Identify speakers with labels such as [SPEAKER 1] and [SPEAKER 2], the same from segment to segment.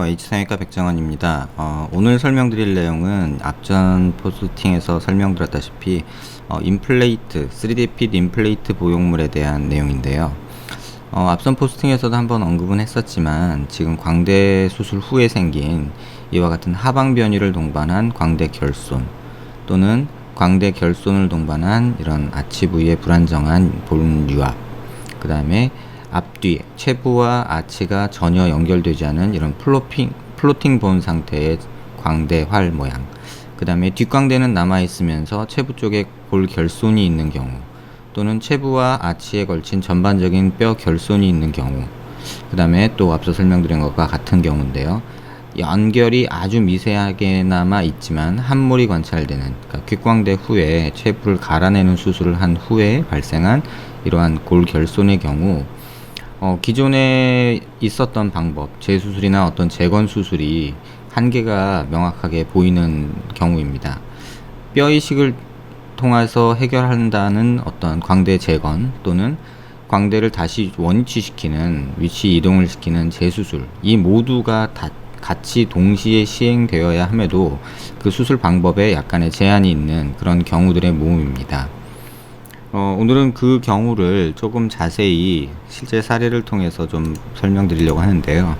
[SPEAKER 1] H상외과 백정원입니다. 오늘 설명드릴 내용은 앞전 포스팅에서 설명드렸다시피 인플레이트, 3D 핏 인플레이트 보형물에 대한 내용인데요. 앞선 포스팅에서도 한번 언급은 했었지만 지금 광대 수술 후에 생긴 이와 같은 하방 변이를 동반한 광대 결손 또는 광대 결손을 동반한 이런 아치 부위의 불안정한 본 유압, 그 다음에 앞뒤 체부와 아치가 전혀 연결되지 않은 이런 플로팅 본 상태의 광대 활 모양, 그 다음에 뒷광대는 남아 있으면서 체부 쪽에 골 결손이 있는 경우, 또는 체부와 아치에 걸친 전반적인 뼈 결손이 있는 경우, 그 다음에 또 앞서 설명드린 것과 같은 경우인데요. 연결이 아주 미세하게나마 있지만 함몰이 관찰되는, 그러니까 귓광대 후에 체부를 갈아내는 수술을 한 후에 발생한 이러한 골 결손의 경우, 기존에 있었던 방법, 재수술이나 어떤 재건 수술이 한계가 명확하게 보이는 경우입니다. 뼈 이식을 통해서 해결한다는 어떤 광대 재건 또는 광대를 다시 원위치시키는, 위치 이동을 시키는 재수술, 이 모두가 다 같이 동시에 시행되어야 함에도 그 수술 방법에 약간의 제한이 있는 그런 경우들의 모음입니다. 오늘은 그 경우를 조금 자세히 실제 사례를 통해서 좀 설명드리려고 하는데요.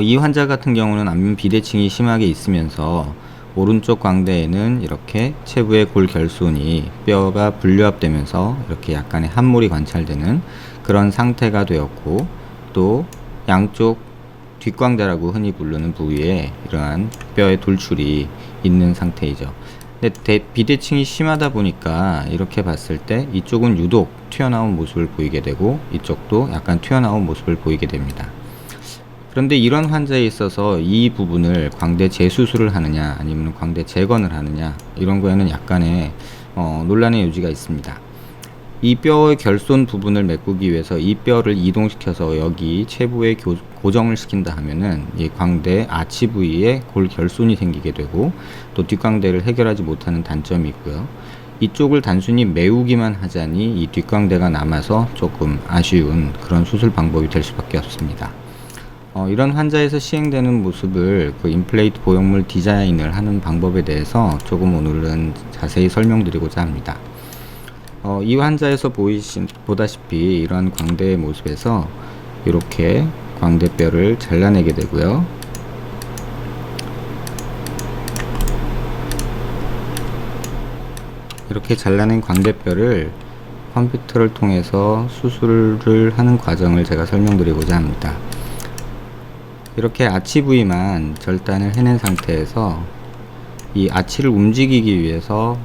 [SPEAKER 1] 이 환자 같은 경우는 안면 비대칭이 심하게 있으면서 오른쪽 광대에는 이렇게 체부의 골 결손이 뼈가 분류합되면서 이렇게 약간의 함몰이 관찰되는 그런 상태가 되었고, 또 양쪽 뒷광대라고 흔히 부르는 부위에 이러한 뼈의 돌출이 있는 상태이죠. 근데 비대칭이 심하다 보니까 이렇게 봤을 때 이쪽은 유독 튀어나온 모습을 보이게 되고 이쪽도 약간 튀어나온 모습을 보이게 됩니다. 그런데 이런 환자에 있어서 이 부분을 광대 재수술을 하느냐 아니면 광대 재건을 하느냐, 이런 거에는 약간의 논란의 여지가 있습니다. 이 뼈의 결손 부분을 메꾸기 위해서 이 뼈를 이동시켜서 여기 체부에 고정을 시킨다 하면은 이 광대 아치 부위에 골 결손이 생기게 되고, 또 뒷광대를 해결하지 못하는 단점이 있고요. 이쪽을 단순히 메우기만 하자니 이 뒷광대가 남아서 조금 아쉬운 그런 수술 방법이 될 수밖에 없습니다. 이런 환자에서 시행되는 모습을, 그 인플레이트 보형물 디자인을 하는 방법에 대해서 조금 오늘은 자세히 설명드리고자 합니다. 이 환자에서 보다시피 이러한 광대의 모습에서 이렇게 광대뼈를 잘라내게 되고요. 이렇게 잘라낸 광대뼈를 컴퓨터를 통해서 수술을 하는 과정을 제가 설명드리고자 합니다. 이렇게 아치 부위만 절단을 해낸 상태에서 이 아치를 움직이기 위해서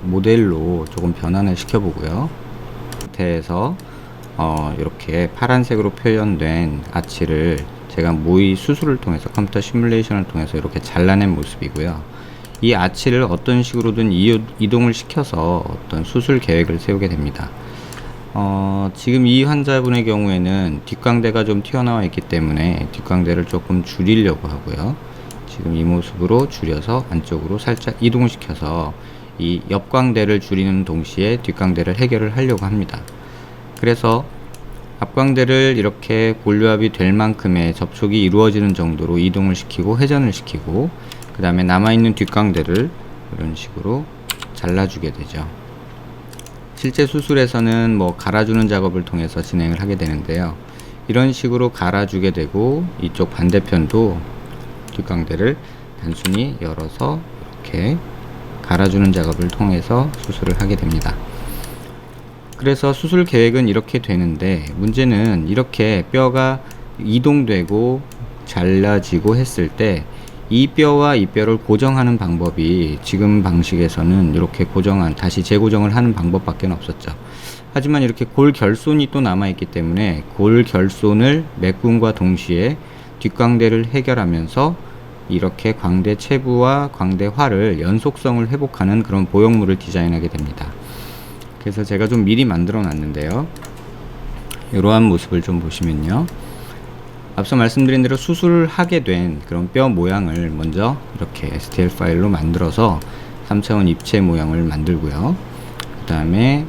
[SPEAKER 1] 모델로 조금 변환을 시켜보고요. 상태에서 이렇게 파란색으로 표현된 아치를 제가 모의 수술을 통해서, 컴퓨터 시뮬레이션을 통해서 이렇게 잘라낸 모습이고요. 이 아치를 어떤 식으로든 이동을 시켜서 어떤 수술 계획을 세우게 됩니다. 지금 이 환자분의 경우에는 뒷광대가 좀 튀어나와 있기 때문에 뒷광대를 조금 줄이려고 하고요. 지금 이 모습으로 줄여서 안쪽으로 살짝 이동을 시켜서 이 옆광대를 줄이는 동시에 뒷광대를 해결을 하려고 합니다. 그래서 앞광대를 이렇게 골류합이 될 만큼의 접촉이 이루어지는 정도로 이동을 시키고 회전을 시키고, 그 다음에 남아있는 뒷광대를 이런 식으로 잘라주게 되죠. 실제 수술에서는 갈아주는 작업을 통해서 진행을 하게 되는데요. 이런 식으로 갈아주게 되고, 이쪽 반대편도 뒷광대를 단순히 열어서 이렇게 갈아주는 작업을 통해서 수술을 하게 됩니다. 그래서 수술 계획은 이렇게 되는데, 문제는 이렇게 뼈가 이동되고 잘라지고 했을 때 이 뼈와 이 뼈를 고정하는 방법이 지금 방식에서는 이렇게 다시 재고정을 하는 방법밖에 없었죠. 하지만 이렇게 골 결손이 또 남아있기 때문에 골 결손을 메꿈과 동시에 뒷광대를 해결하면서 이렇게 광대 체부와 광대 활을 연속성을 회복하는 그런 보형물을 디자인하게 됩니다. 그래서 제가 좀 미리 만들어 놨는데요. 이러한 모습을 좀 보시면요. 앞서 말씀드린 대로 수술을 하게 된 그런 뼈 모양을 먼저 이렇게 STL 파일로 만들어서 3차원 입체 모양을 만들고요. 그 다음에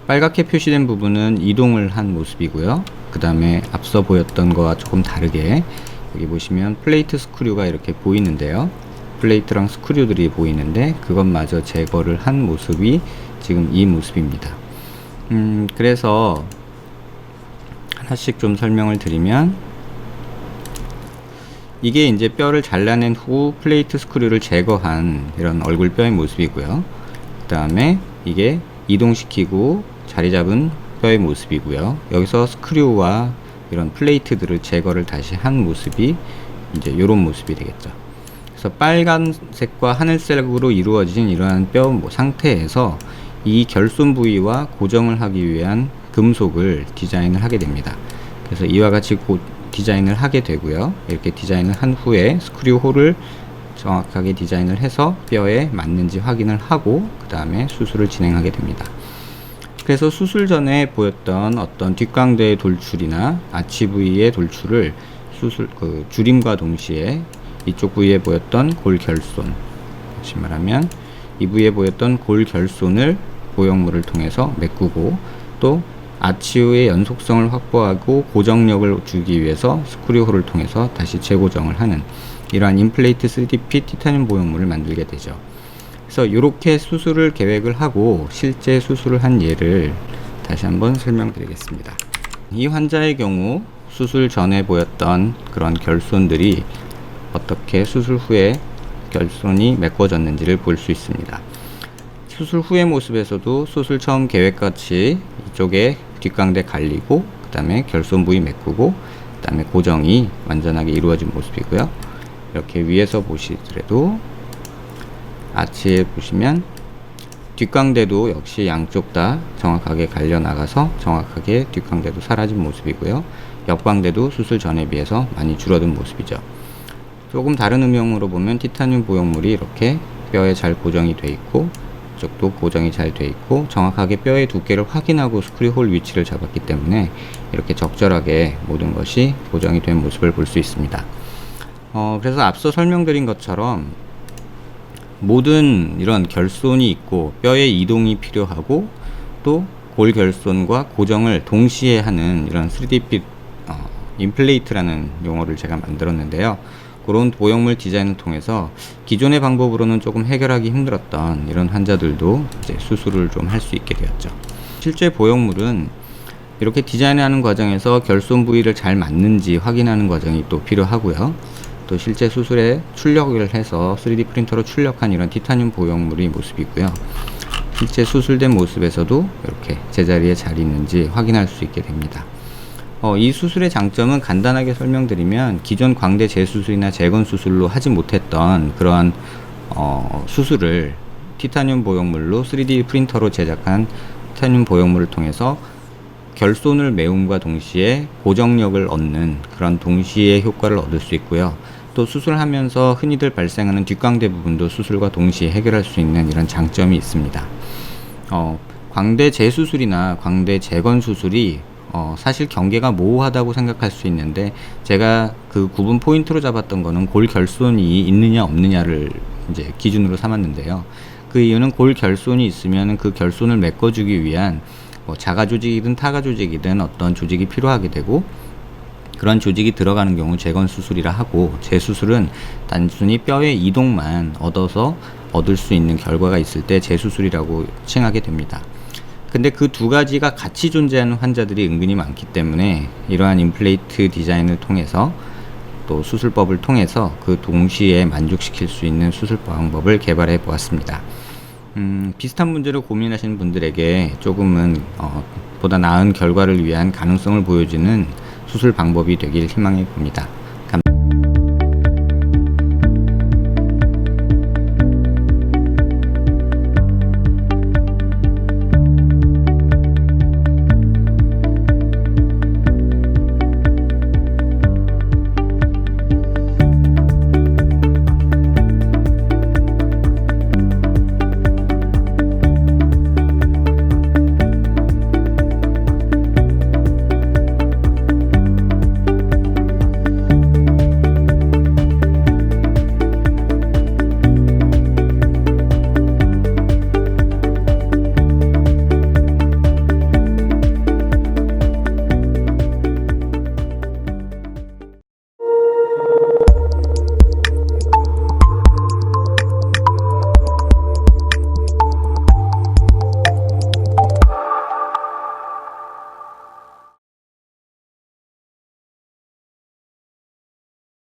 [SPEAKER 1] 빨갛게 표시된 부분은 이동을 한 모습이고요. 그 다음에 앞서 보였던 거와 조금 다르게 여기 보시면 플레이트 스크류가 이렇게 보이는데요. 플레이트랑 스크류들이 보이는데 그것마저 제거를 한 모습이 지금 이 모습입니다. 그래서 하나씩 좀 설명을 드리면, 이게 이제 뼈를 잘라낸 후 플레이트 스크류를 제거한 이런 얼굴 뼈의 모습이고요. 그 다음에 이게 이동시키고 자리 잡은 뼈의 모습이고요. 여기서 스크류와 이런 플레이트들을 제거를 다시 한 모습이 이제 이런 모습이 되겠죠. 그래서 빨간색과 하늘색으로 이루어진 이러한 뼈 상태에서 이 결손 부위와 고정을 하기 위한 금속을 디자인을 하게 됩니다. 그래서 이와 같이 디자인을 하게 되고요. 이렇게 디자인을 한 후에 스크류 홀을 정확하게 디자인을 해서 뼈에 맞는지 확인을 하고 그 다음에 수술을 진행하게 됩니다. 그래서 수술 전에 보였던 어떤 뒷광대의 돌출이나 아치 부위의 돌출을 줄임과 동시에 이쪽 부위에 보였던 골결손, 다시 말하면 이 부위에 보였던 골결손을 보형물을 통해서 메꾸고, 또 아치의 연속성을 확보하고 고정력을 주기 위해서 스크류홀을 통해서 다시 재고정을 하는 이러한 인플레이트 3D 핏 티타늄 보형물을 만들게 되죠. 그래서 이렇게 수술을 계획을 하고 실제 수술을 한 예를 다시 한번 설명드리겠습니다. 이 환자의 경우 수술 전에 보였던 그런 결손들이 어떻게 수술 후에 결손이 메꿔졌는지를 볼 수 있습니다. 수술 후의 모습에서도 수술 처음 계획같이 이쪽에 뒷광대 갈리고 그 다음에 결손 부위 메꾸고 그 다음에 고정이 완전하게 이루어진 모습이고요. 이렇게 위에서 보시더라도 아치에 보시면 뒷광대도 역시 양쪽 다 정확하게 갈려 나가서 정확하게 뒷광대도 사라진 모습이고요. 옆광대도 수술 전에 비해서 많이 줄어든 모습이죠. 조금 다른 음영으로 보면 티타늄 보형물이 이렇게 뼈에 잘 고정이 되어 있고 이쪽도 고정이 잘 되어 있고 정확하게 뼈의 두께를 확인하고 스크류홀 위치를 잡았기 때문에 이렇게 적절하게 모든 것이 고정이 된 모습을 볼 수 있습니다. 그래서 앞서 설명드린 것처럼 모든 이런 결손이 있고 뼈의 이동이 필요하고 또 골결손과 고정을 동시에 하는 이런 3D 임플레이트라는 용어를 제가 만들었는데요. 그런 보형물 디자인을 통해서 기존의 방법으로는 조금 해결하기 힘들었던 이런 환자들도 이제 수술을 좀 할 수 있게 되었죠. 실제 보형물은 이렇게 디자인하는 과정에서 결손 부위를 잘 맞는지 확인하는 과정이 또 필요하고요. 또 실제 수술에 출력을 해서 3D 프린터로 출력한 이런 티타늄 보형물의 모습이고요. 실제 수술된 모습에서도 이렇게 제자리에 잘 있는지 확인할 수 있게 됩니다. 이 수술의 장점은 간단하게 설명드리면 기존 광대 재수술이나 재건 수술로 하지 못했던 그러한 수술을 티타늄 보형물로 3D 프린터로 제작한 티타늄 보형물을 통해서 결손을 메움과 동시에 고정력을 얻는 그런 동시에 효과를 얻을 수 있고요. 또 수술하면서 흔히들 발생하는 뒷광대 부분도 수술과 동시에 해결할 수 있는 이런 장점이 있습니다. 광대 재수술이나 광대 재건 수술이 사실 경계가 모호하다고 생각할 수 있는데, 제가 그 구분 포인트로 잡았던 거는 골결손이 있느냐 없느냐를 이제 기준으로 삼았는데요. 그 이유는 골결손이 있으면 그 결손을 메꿔주기 위한 자가 조직이든 타가 조직이든 어떤 조직이 필요하게 되고, 그런 조직이 들어가는 경우 재건 수술이라 하고, 재수술은 단순히 뼈의 이동만 얻을 수 있는 결과가 있을 때 재수술이라고 칭하게 됩니다. 근데 그 두 가지가 같이 존재하는 환자들이 은근히 많기 때문에 이러한 임플레이트 디자인을 통해서 또 수술법을 통해서 그 동시에 만족시킬 수 있는 수술 방법을 개발해 보았습니다. 비슷한 문제로 고민하시는 분들에게 조금은 보다 나은 결과를 위한 가능성을 보여주는 수술 방법이 되길 희망해 봅니다.